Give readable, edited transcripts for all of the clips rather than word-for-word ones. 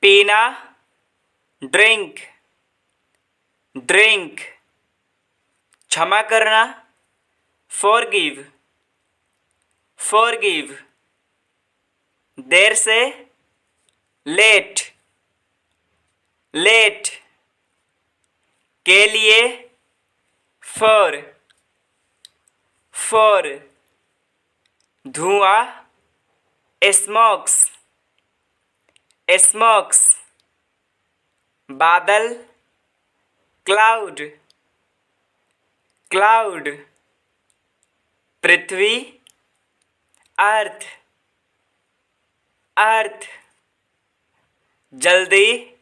पीना, drink, drink. क्षमा करना, फॉरगिव, फॉरगिव। देर से, लेट, लेट। के लिए, फॉर, फॉर। धुआं, स्मोक्स, स्मोक्स। बादल, क्लाउड, क्लाउड। पृथ्वी, अर्थ, अर्थ। जल्दी,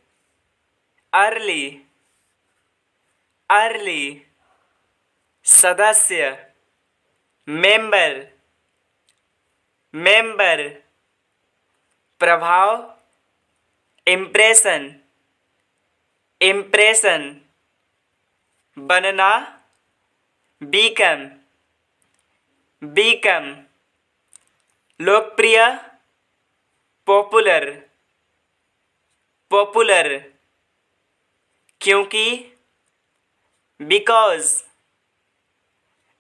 अर्ली, अर्ली। सदस्य, मेंबर, मेंबर। प्रभाव, इम्प्रेशन, इम्प्रेशन। बनना, बीकम, बीकम। लोकप्रिय, पॉपुलर, पॉपुलर। क्योंकि, बिकॉज,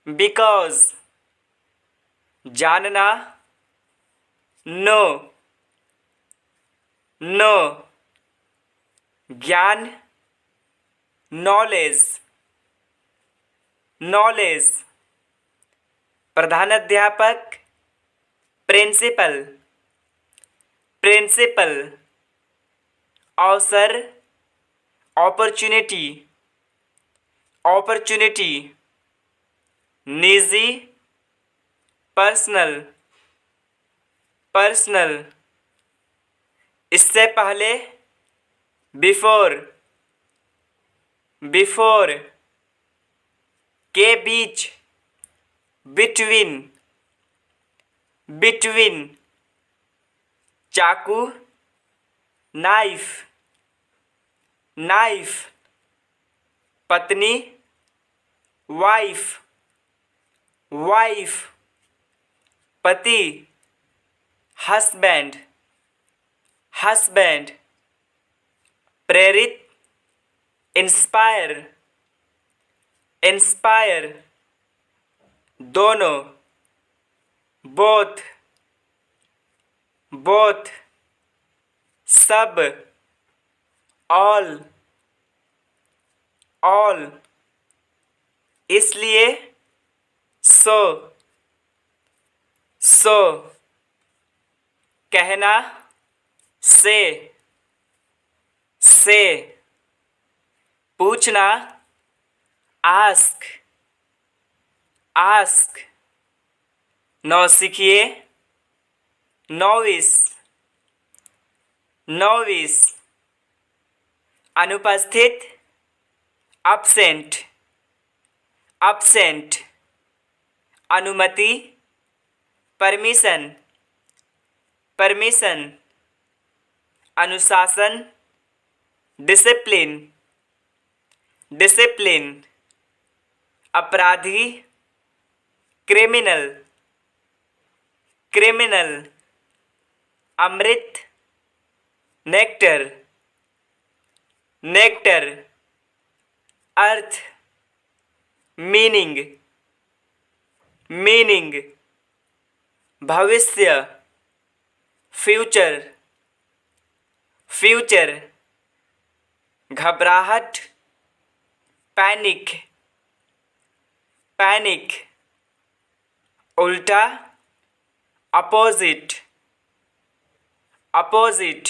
बिकॉज। जानना, नो, नो। ज्ञान, नॉलेज, नॉलेज। प्रधानाध्यापक, प्रिंसिपल, प्रिंसिपल। अवसर, अपॉर्चुनिटी, अपॉर्चुनिटी। निजी, पर्सनल, पर्सनल। इससे पहले, बिफोर, बिफोर। के बीच, बिटवीन, बिटवीन। चाकू, नाइफ, नाइफ। पत्नी, वाइफ, वाइफ। पति, हस्बैंड, हस्बैंड। प्रेरित, इंस्पायर, इंस्पायर। दोनों, बोथ, बोथ। सब, ऑल, ऑल। इसलिए, सो, सो। कहना, से, से। पूछना, आस्क, आस्क। नौसिखिए, नोविस, नोविस। अनुपस्थित, absent, absent। अनुमति, परमिशन, परमिशन। अनुशासन, डिसिप्लिन, डिसिप्लिन। अपराधी, क्रिमिनल, क्रिमिनल। अमृत, नेक्टर, नेक्टर। अर्थ, मीनिंग, मीनिंग। भविष्य, फ्यूचर, फ्यूचर। घबराहट, पैनिक, पैनिक। उल्टा, अपोजिट, अपोजिट।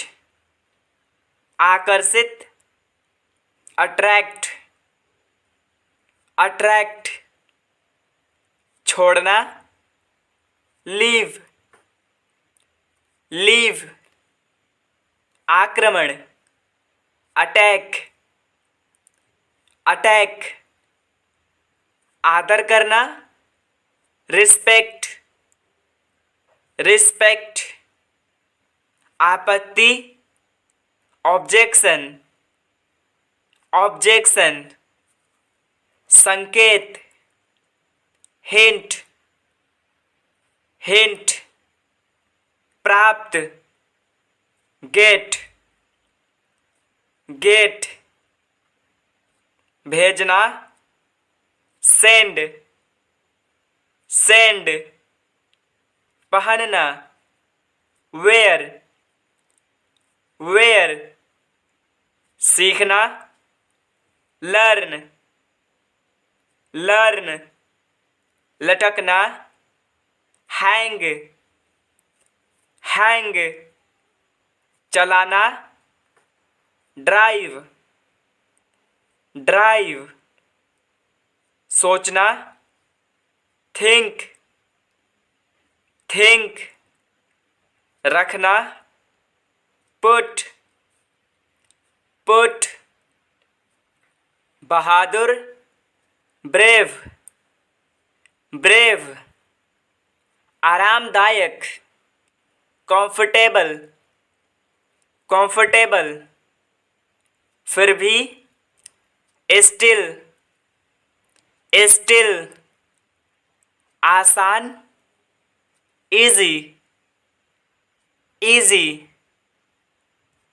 आकर्षित, अट्रैक्ट, अट्रैक्ट। छोड़ना, लीव, लीव। आक्रमण, अटैक, अटैक। आदर करना, रिस्पेक्ट, रिस्पेक्ट। आपत्ति, ऑब्जेक्शन, ऑब्जेक्शन। संकेत, हिंट, हिंट। प्राप्त, गेट, गेट, भेजना, सेंड, सेंड, पहनना, वेयर, वेयर, सीखना, लर्न, लर्न, लटकना, हैंग, हैंग, चलाना, ड्राइव, ड्राइव, सोचना, थिंक, थिंक, रखना, पुट, पुट, बहादुर, ब्रेव, ब्रेव, आरामदायक, कंफर्टेबल, कंफर्टेबल, फिर भी, स्टिल, स्टिल, आसान, इजी, इजी,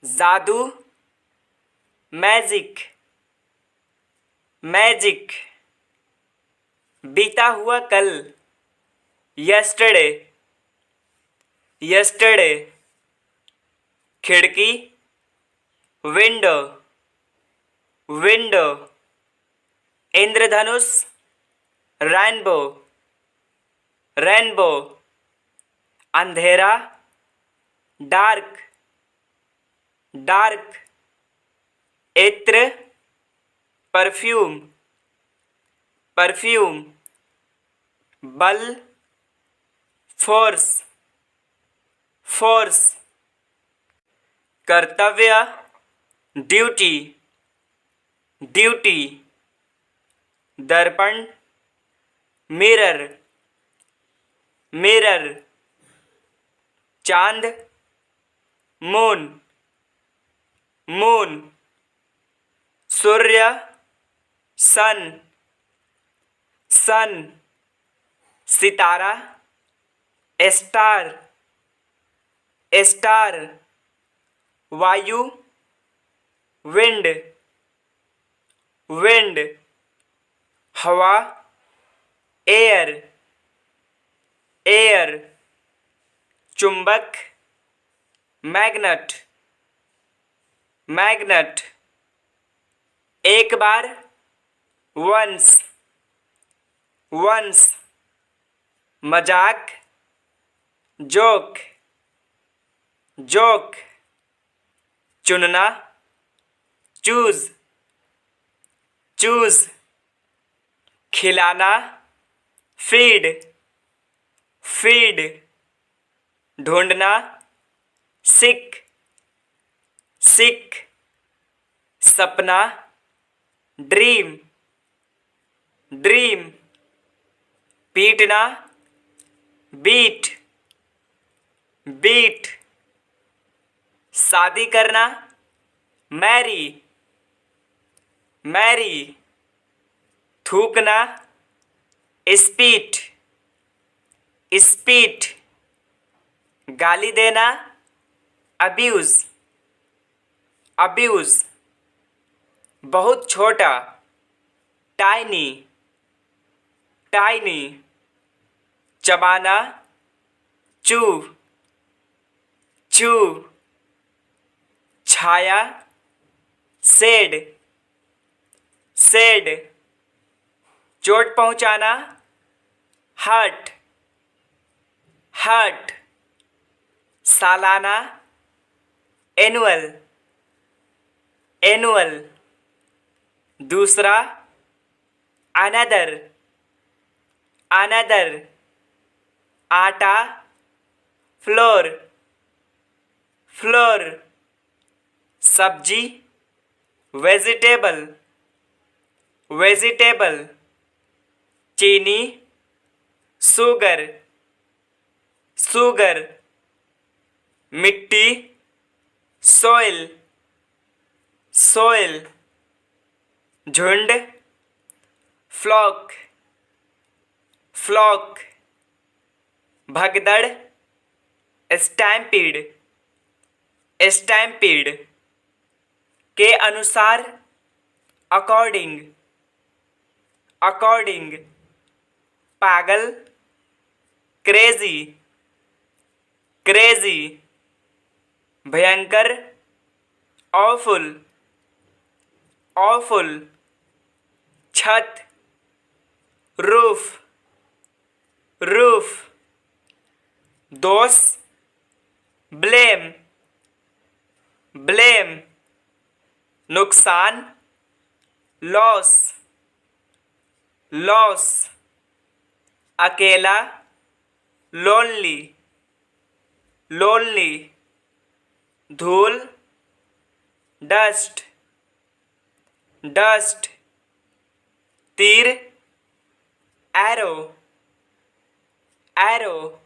जादू, मैजिक, मैजिक, बीता हुआ कल, यस्टरडे, यस्टरडे, खिड़की, विंडो, विंडो, इंद्रधनुष, रेनबो, रेनबो, अंधेरा, डार्क, डार्क, इत्र, परफ्यूम, परफ्यूम, बल, फोर्स, फोर्स, कर्तव्य, ड्यूटी, ड्यूटी, दर्पण, मिरर, मिरर, चांद, मून, मून, सूर्य, सन, सन, सितारा, स्टार, स्टार, वायु, विंड, विंड, हवा, एयर, एयर, चुंबक, मैग्नेट, मैग्नेट, एक बार, वंस, वंस, मजाक, जोक, जोक, चुनना, चूज, चूज, खिलाना, फीड, फीड, ढूंढना, सिक, सिक, सपना, ड्रीम, ड्रीम, पीटना, बीट, बीट, शादी करना, मैरी, मैरी, थूकना, स्पीट, स्पीट, गाली देना, अब्यूज, अब्यूज, बहुत छोटा, टाइनी, टाइनी, चबाना, चू, चू, छाया, शेड, शेड, चोट पहुंचाना, हर्ट, हर्ट, सालाना, एनुअल, एनुअल, दूसरा, अनदर, अनदर, आटा, फ्लोर, फ्लोर, सब्जी, वेजिटेबल, वेजिटेबल, चीनी, शुगर, शुगर, मिट्टी, सोइल, सोइल, झुंड, फ्लॉक, फ्लॉक, भगदड़, स्टैम्पीड, स्टैम्पीड, के अनुसार, अकॉर्डिंग, अकॉर्डिंग। पागल, क्रेजी, क्रेजी। भयंकर, ऑफुल, ऑफुल। छत, रूफ, रूफ। दोष, ब्लेम, ब्लेम। नुकसान, लॉस, लॉस। अकेला, लोनली, लोनली। धूल, डस्ट, डस्ट। तीर, एरो, एरो।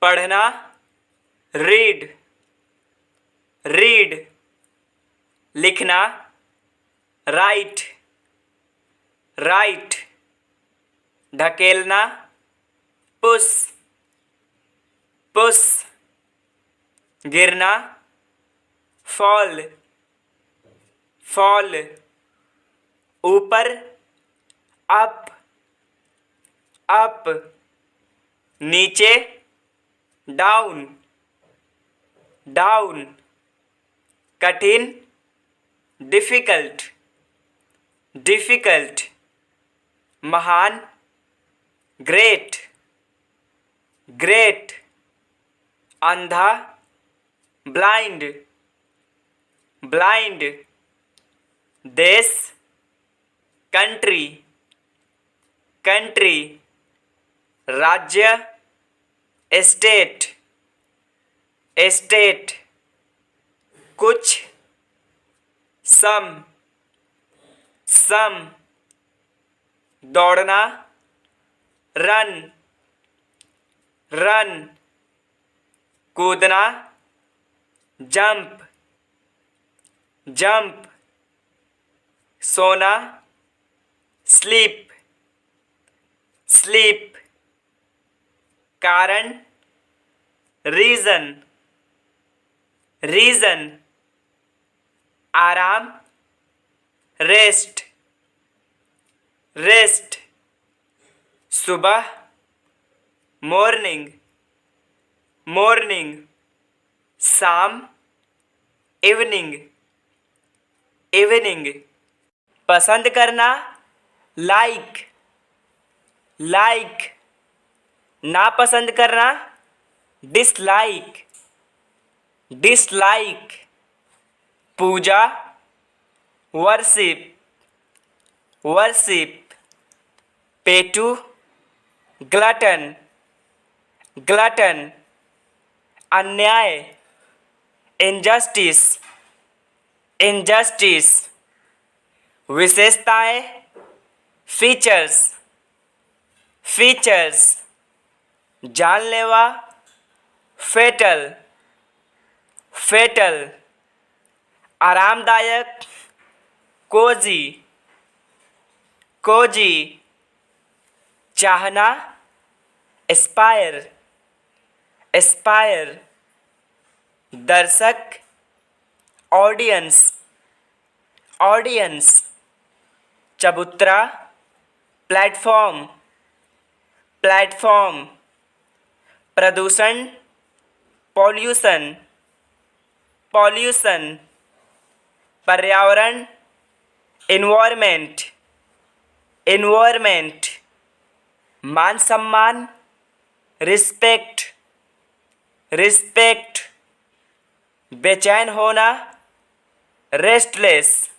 पढ़ना, रीड, रीड। लिखना, राइट, राइट। ढकेलना, पुश, पुश। गिरना, फॉल, फॉल। ऊपर, अप, अप। नीचे, डाउन, डाउन। कठिन, डिफिकल्ट, डिफिकल्ट। महान, ग्रेट, ग्रेट। अंधा, ब्लाइंड, ब्लाइंड। देश, कंट्री, कंट्री। राज्य, स्टेट, स्टेट। कुछ, सम, सम। दौड़ना, रन, रन। कूदना, जंप, जंप। सोना, स्लीप, स्लीप। कारण, रीजन, रीजन। आराम, रेस्ट, रेस्ट। सुबह, मॉर्निंग, मॉर्निंग। शाम, इवनिंग, इवनिंग। पसंद करना, लाइक, लाइक। नापसंद करना, डिसलाइक, डिसलाइक। पूजा, वर्शिप, वर्शिप। पेटू, ग्लटन, ग्लटन। अन्याय, इनजस्टिस, इनजस्टिस। विशेषताएं, फीचर्स, फीचर्स। जानलेवा, फेटल, फेटल। आरामदायक, कोजी, कोजी। चाहना, एस्पायर, एस्पायर। दर्शक, ऑडियंस, ऑडियंस। चबूतरा, प्लेटफॉर्म, प्लेटफॉर्म। प्रदूषण, पॉल्यूशन, पॉल्यूशन। पर्यावरण, इन्वायरमेंट, इन्वायरमेंट। मान सम्मान, रिस्पेक्ट, रिस्पेक्ट। बेचैन होना, रेस्टलेस,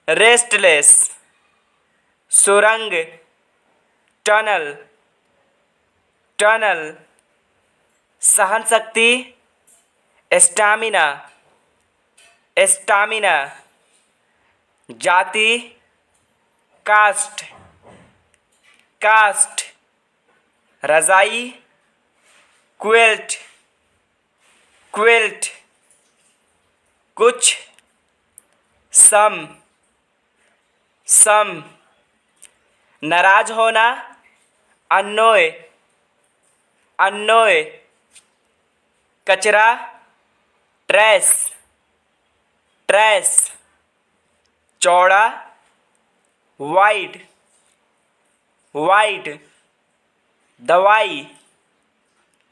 रेस्टलेस। सुरंग, टनल, टनल। सहन शक्ति, स्टैमिना, स्टैमिना। जाति, कास्ट, कास्ट। रजाई, क्विल्ट, क्विल्ट। कुछ, सम, सम। नाराज होना, अननोय, अननोय। कचरा, ट्रैश, ट्रेस चौड़ा, वाइड वाइड, दवाई,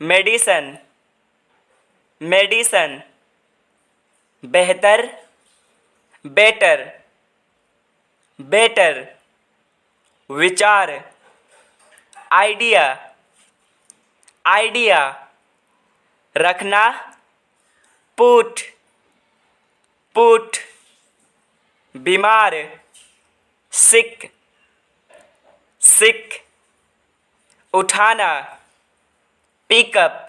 मेडिसन मेडिसन, बेहतर, बेटर बेटर, विचार, आइडिया आइडिया, रखना, पुट पुट, बीमार, सिक सिक, उठाना, पिकअप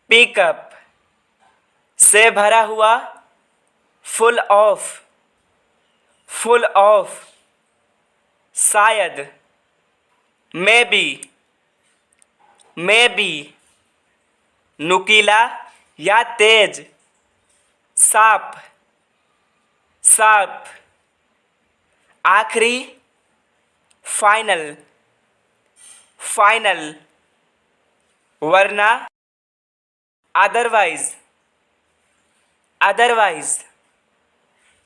पिकअप, से भरा हुआ, फुल ऑफ, शायद, मे बी, नुकीला या तेज, साफ आखिरी, फाइनल वरना, अदरवाइज,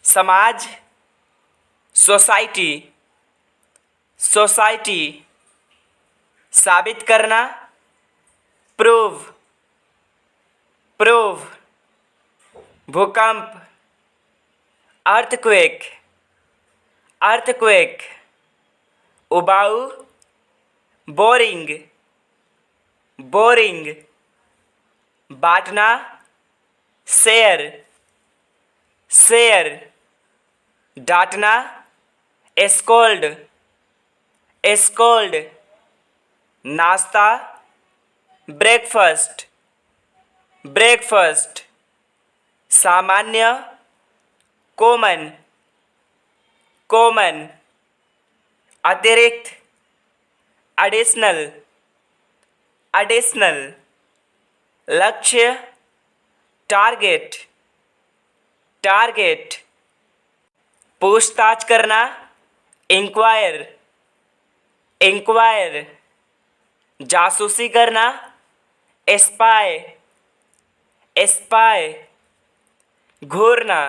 समाज, सोसाइटी साबित करना, प्रूव भूकंप, अर्थक्वेक, उबाऊ, बोरिंग बांटना, शेयर, डांटना, स्कोल्ड नाश्ता, ब्रेकफास्ट, सामान्य, कॉमन अतिरिक्त, एडिशनल, लक्ष्य, टारगेट, पूछताछ करना, इंक्वायर, जासूसी करना, स्पाई, घूरना,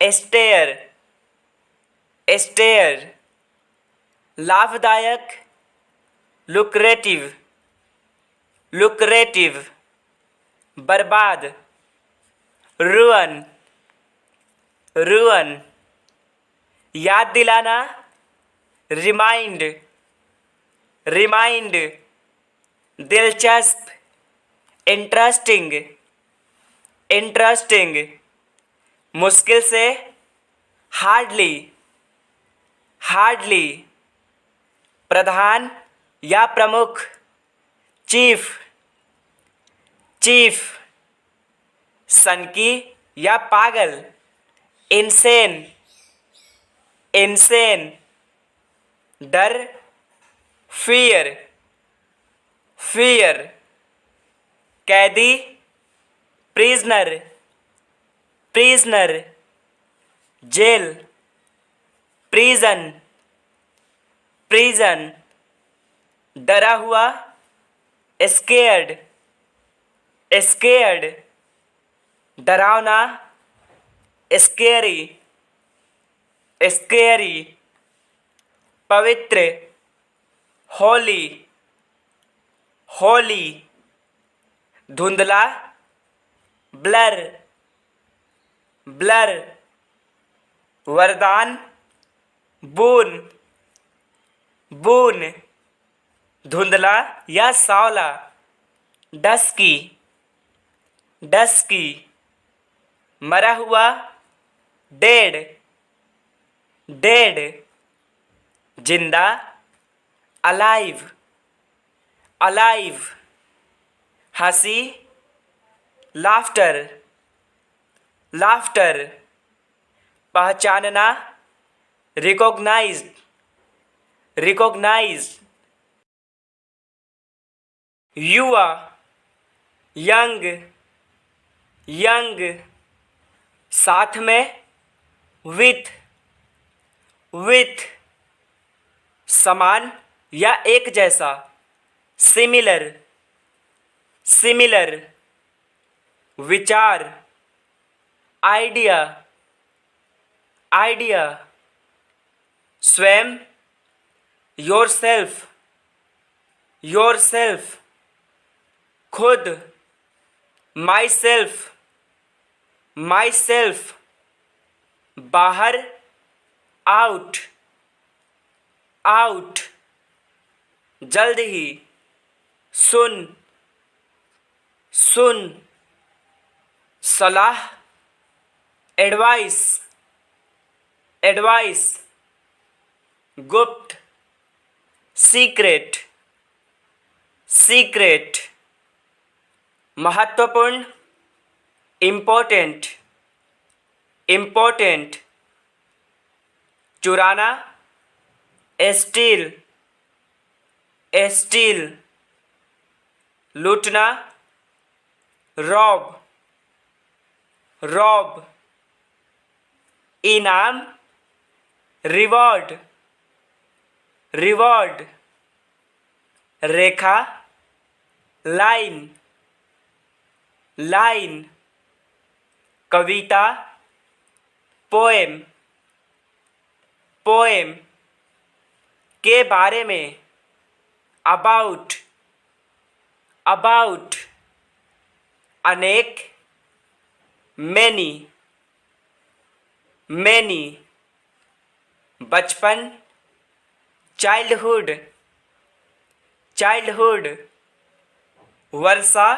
स्टेयर, लाभदायक, लुक्रेटिव, बर्बाद, रुअन, याद दिलाना, रिमाइंड, दिलचस्प, इंटरेस्टिंग, मुश्किल से, हार्डली, प्रधान या प्रमुख, चीफ, सनकी या पागल, इंसेन, डर, फियर, कैदी, प्रिजनर, जेल, प्रिजन, डरा हुआ, स्केयर्ड, डरावना, स्केरी, पवित्र, होली, धुंधला, ब्लर, वरदान, बून, धुंधला या सांवला, डस्की, मरा हुआ, डेड, जिंदा, अलाइव, हंसी, लाफ्टर, पहचानना, रिकॉग्नाइज, युवा, यंग, साथ में, विथ, समान या एक जैसा, सिमिलर, विचार, आइडिया, आइडिया। स्वयं, योरसेल्फ, योरसेल्फ। खुद, माई सेल्फ, माई सेल्फ। बाहर, आउट, आउट। जल्द ही, सुन, सुन। सलाह, एडवाइस, एडवाइस। गुप्त, सीक्रेट, सीक्रेट। महत्वपूर्ण, इम्पोर्टेंट, इम्पोर्टेंट। चुराना, स्टील, स्टील। लूटना, रॉब, रॉब। इनाम, रिवॉर्ड, रिवॉर्ड। रेखा, लाइन, लाइन। कविता, पोएम, पोएम। के बारे में, अबाउट, अबाउट। अनेक, मैनी, मैनी। बचपन, चाइल्डहुड, चाइल्डहुड। वर्षा,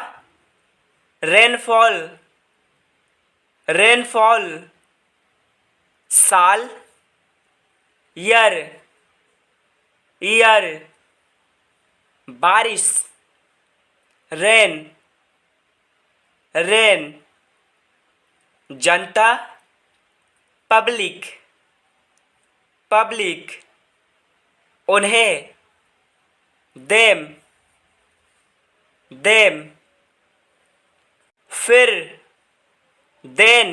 रेनफॉल, रेनफॉल। साल, ईयर, ईयर। बारिश, रेन, रेन। जनता, पब्लिक, पब्लिक। उन्हें, देम, देम। फिर, देन,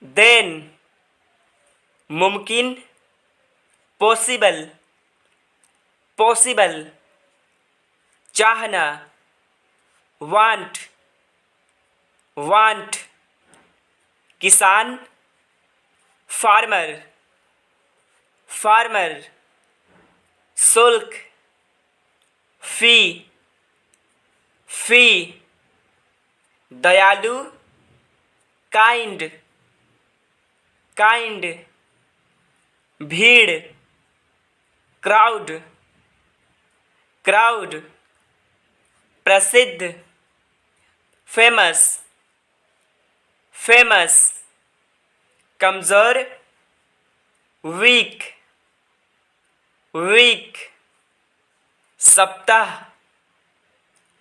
देन। मुमकिन, पॉसिबल, पॉसिबल। चाहना, वांट, वांट। किसान, फार्मर, फार्मर। शुल्क, फी, फी। दयालु, काइंड, काइंड। भीड़, क्राउड, क्राउड। प्रसिद्ध, फेमस, फेमस। कमज़ोर, वीक, वीक। सप्ताह,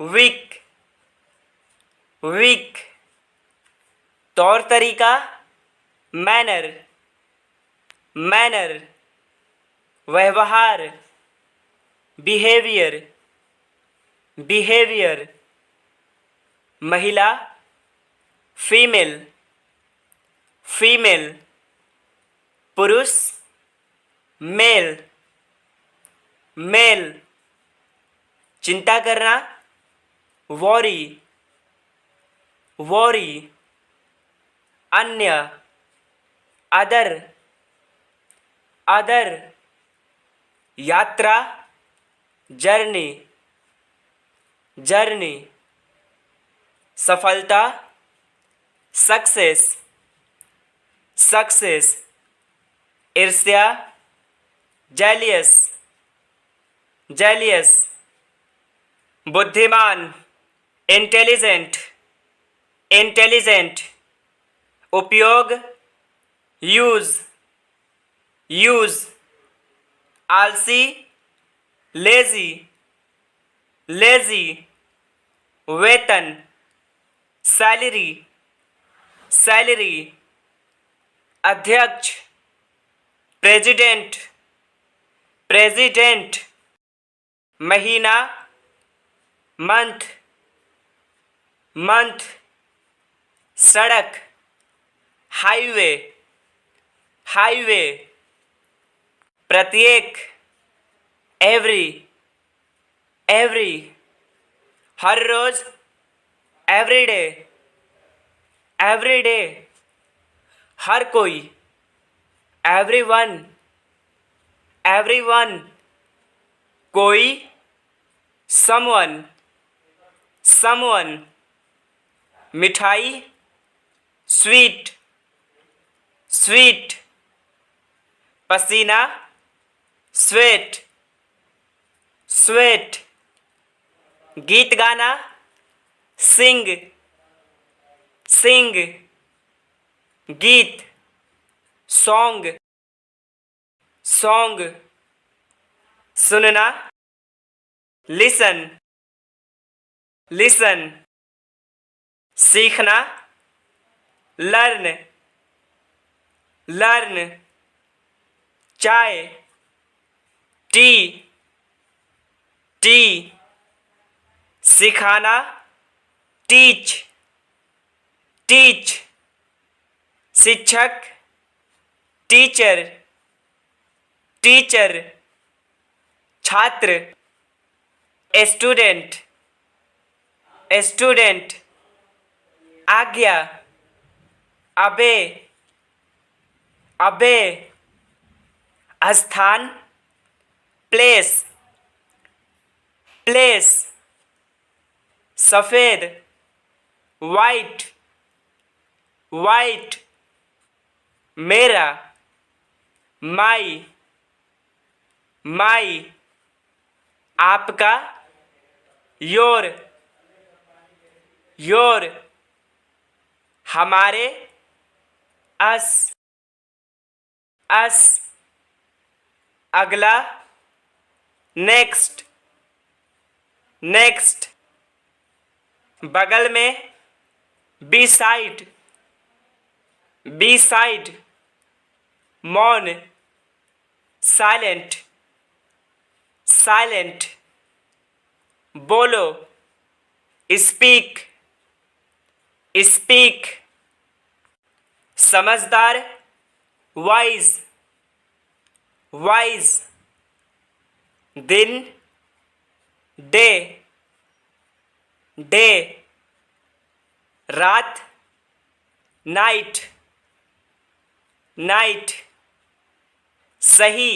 वीक, वीक। तौर तरीका, मैनर, मैनर। व्यवहार, बिहेवियर, बिहेवियर। महिला, फीमेल, फीमेल। पुरुष, मेल, मेल। चिंता करना, वॉरी, वॉरी। अन्य, अदर, अदर। यात्रा, जर्नी, जर्नी। सफलता, सक्सेस, सक्सेस। ईर्ष्या, जेलियस, जेलियस। बुद्धिमान, इंटेलिजेंट, इंटेलिजेंट। उपयोग, यूज, यूज। आलसी, लेजी, लेजी। वेतन, सैलरी, सैलरी। अध्यक्ष, प्रेसिडेंट, प्रेसिडेंट। महीना, मंथ, मंथ। सड़क, हाईवे, हाईवे। प्रत्येक, एवरी, एवरी। हर रोज, एवरीडे, एवरी डे, हर कोई, एवरीवन, एवरीवन, कोई, समवन, समवन, मिठाई, स्वीट, स्वीट, पसीना, स्वेट, स्वेट, गीत गाना, सिंग, सिंग, गीत, सॉन्ग, सॉन्ग, सुनना, लिसन, लिसन, सीखना, लर्न, लर्न, चाय, टी, टी, सिखाना, टीच, टीच, शिक्षक, टीचर, टीचर, छात्र, स्टूडेंट, स्टूडेंट, आज्ञा, अबे, अबे, स्थान, प्लेस, प्लेस, सफ़ेद, वाइट, वाइट, मेरा, माई, माई, आपका, योर, योर, हमारे, अस, अस, अगला, नेक्स्ट, नेक्स्ट, बगल में, बी साइड, बी साइड, मौन, साइलेंट, साइलेंट, बोलो, स्पीक, स्पीक, समझदार, वाइज, वाइज, दिन, डे, डे, रात, नाइट, नाइट, सही,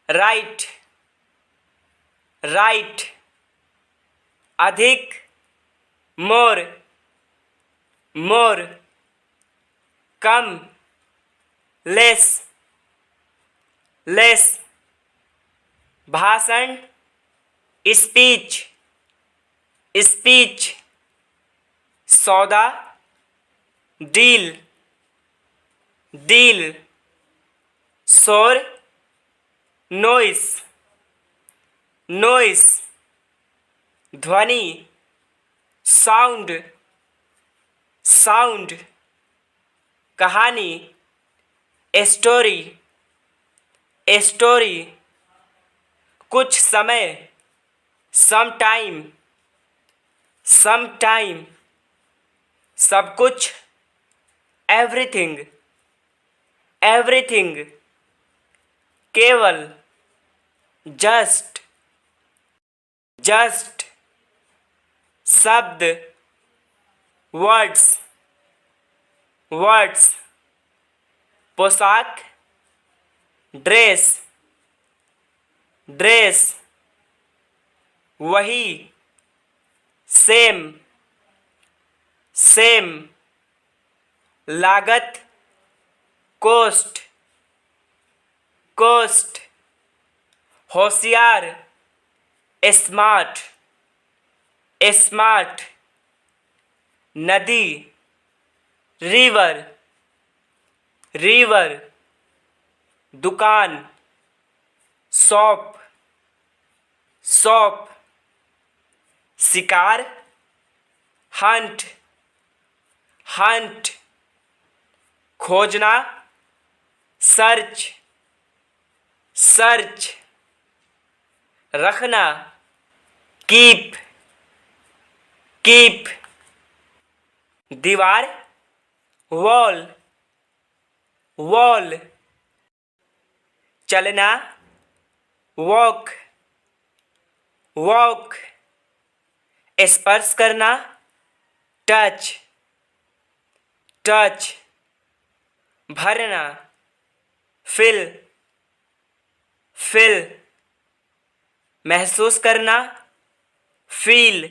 राइट, राइट, अधिक, मोर, मोर, कम, लेस, लेस, भाषण, स्पीच, स्पीच, सौदा, डील, डील, शोर, नॉइस, नॉइस, ध्वनि, साउंड, साउंड, कहानी, स्टोरी, स्टोरी, कुछ समय, सम टाइम, सम टाइम, सब कुछ, एवरीथिंग, एवरीथिंग, केवल, जस्ट, जस्ट, शब्द, वर्ड्स, वर्ड्स, पोशाक, ड्रेस, ड्रेस, वही, सेम, सेम, लागत, कोस्ट, कोस्ट, होशियार, स्मार्ट, स्मार्ट, नदी, रिवर, रिवर, दुकान, शॉप, शॉप, शिकार, हंट, हंट, खोजना, सर्च, सर्च, रखना, कीप, कीप, दीवार, वॉल, वॉल, चलना, वॉक, वॉक, स्पर्श करना, टच, टच भरना फिल फिल महसूस करना फील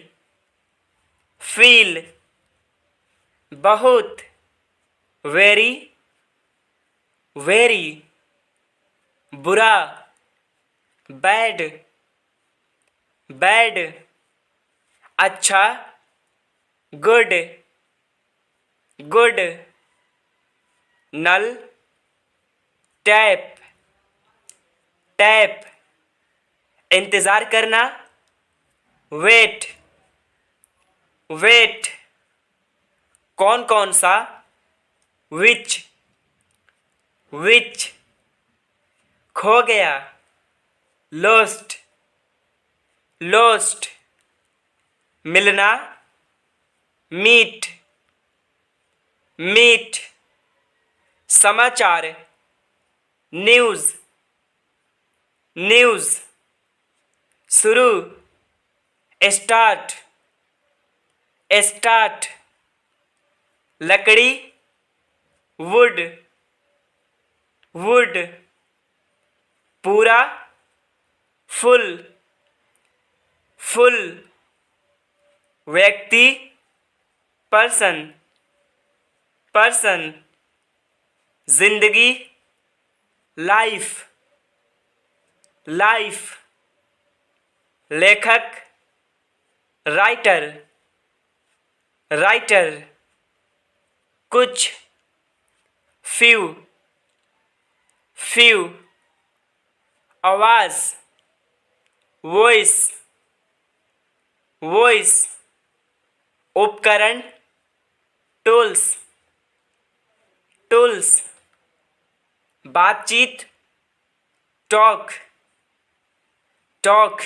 फील बहुत वेरी वेरी बुरा बैड बैड अच्छा गुड गुड नल टैप टैप इंतज़ार करना वेट वेट कौन कौन सा विच विच खो गया लोस्ट लोस्ट मिलना मीट मीट समाचार न्यूज़ न्यूज़ शुरू स्टार्ट स्टार्ट लकड़ी वुड वुड पूरा फुल फुल व्यक्ति पर्सन पर्सन जिंदगी लाइफ लाइफ लेखक राइटर राइटर कुछ फ्यू फ्यू आवाज़ वॉइस वॉइस उपकरण टूल्स टूल्स बातचीत टॉक टॉक